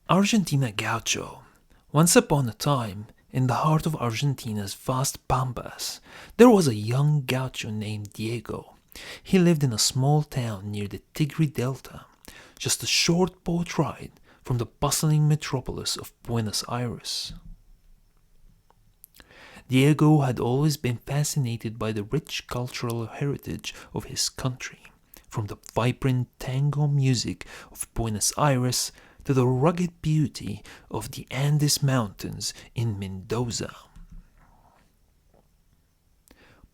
Argentina gaucho. Once upon a time, in the heart of Argentina's vast pampas, there was a young gaucho named Diego. He lived in a small town near the Tigre Delta, just a short boat ride from the bustling metropolis of Buenos Aires. Diego had always been fascinated by the rich cultural heritage of his country, from the vibrant tango music of Buenos Aires to the rugged beauty of the Andes Mountains in Mendoza.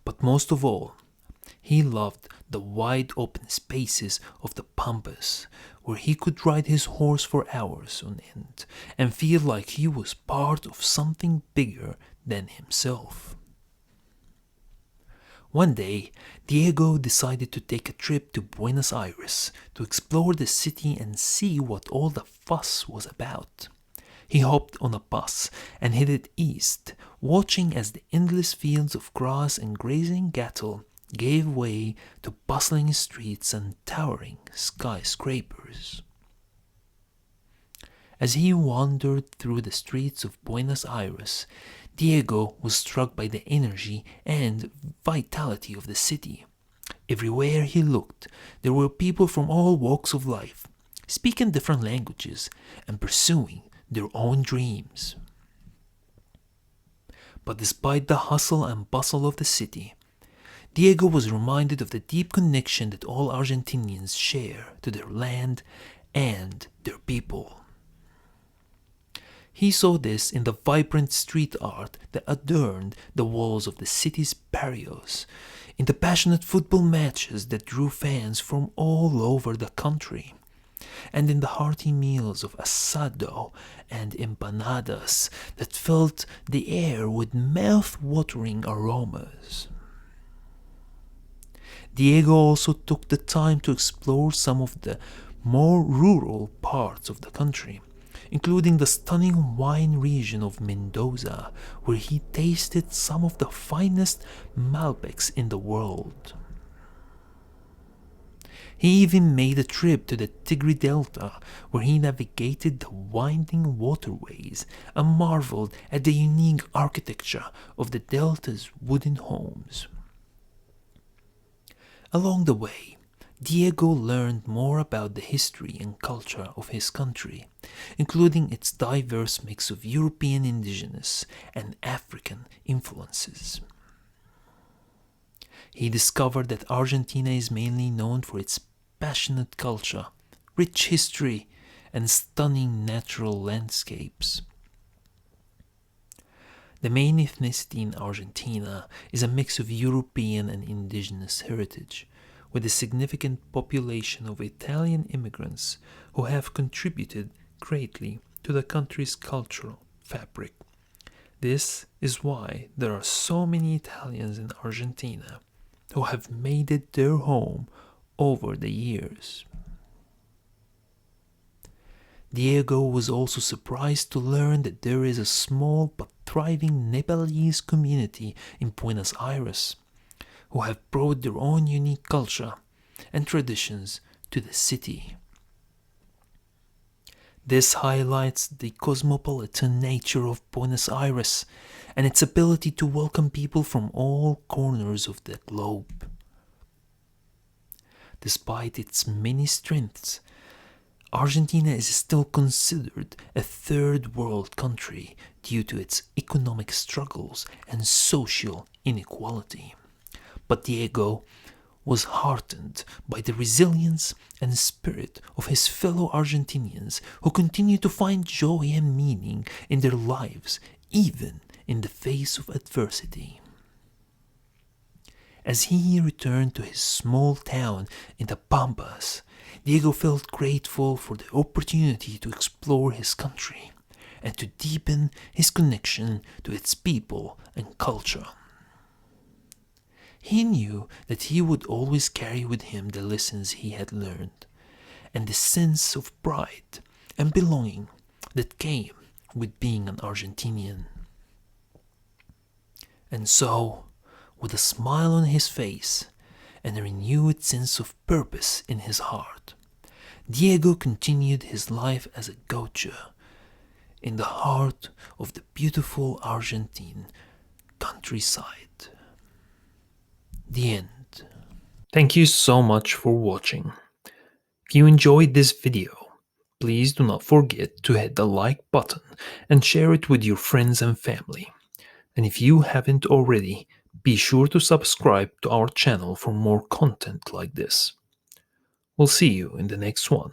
But most of all, he loved the wide open spaces of the pampas, where he could ride his horse for hours on end and feel like he was part of something bigger than himself. One day, Diego decided to take a trip to Buenos Aires to explore the city and see what all the fuss was about. He hopped on a bus and headed east, watching as the endless fields of grass and grazing cattle gave way to bustling streets and towering skyscrapers. As he wandered through the streets of Buenos Aires, Diego was struck by the energy and vitality of the city. Everywhere he looked, there were people from all walks of life, speaking different languages and pursuing their own dreams. But despite the hustle and bustle of the city, Diego was reminded of the deep connection that all Argentinians share to their land and their people. He saw this in the vibrant street art that adorned the walls of the city's barrios, in the passionate football matches that drew fans from all over the country, and in the hearty meals of asado and empanadas that filled the air with mouth-watering aromas. Diego also took the time to explore some of the more rural parts of the country, including the stunning wine region of Mendoza, where he tasted some of the finest Malbecs in the world. He even made a trip to the Tigre Delta, where he navigated the winding waterways and marveled at the unique architecture of the delta's wooden homes. Along the way, Diego learned more about the history and culture of his country, including its diverse mix of European indigenous and African influences. He discovered that Argentina is mainly known for its passionate culture, rich history, and stunning natural landscapes. The main ethnicity in Argentina is a mix of European and indigenous heritage, with a significant population of Italian immigrants who have contributed greatly to the country's cultural fabric. This is why there are so many Italians in Argentina who have made it their home over the years. Diego was also surprised to learn that there is a small but thriving Nepalese community in Buenos Aires, who have brought their own unique culture and traditions to the city. This highlights the cosmopolitan nature of Buenos Aires and its ability to welcome people from all corners of the globe. Despite its many strengths, Argentina is still considered a third world country due to its economic struggles and social inequality. But Diego was heartened by the resilience and spirit of his fellow Argentinians who continue to find joy and meaning in their lives even in the face of adversity. As he returned to his small town in the Pampas, Diego felt grateful for the opportunity to explore his country and to deepen his connection to its people and culture. He knew that he would always carry with him the lessons he had learned, and the sense of pride and belonging that came with being an Argentinian. And so, with a smile on his face and a renewed sense of purpose in his heart, Diego continued his life as a gaucho, in the heart of the beautiful Argentine countryside. The end. Thank you so much for watching. If you enjoyed this video, please do not forget to hit the like button and share it with your friends and family. And if you haven't already, be sure to subscribe to our channel for more content like this. We'll see you in the next one.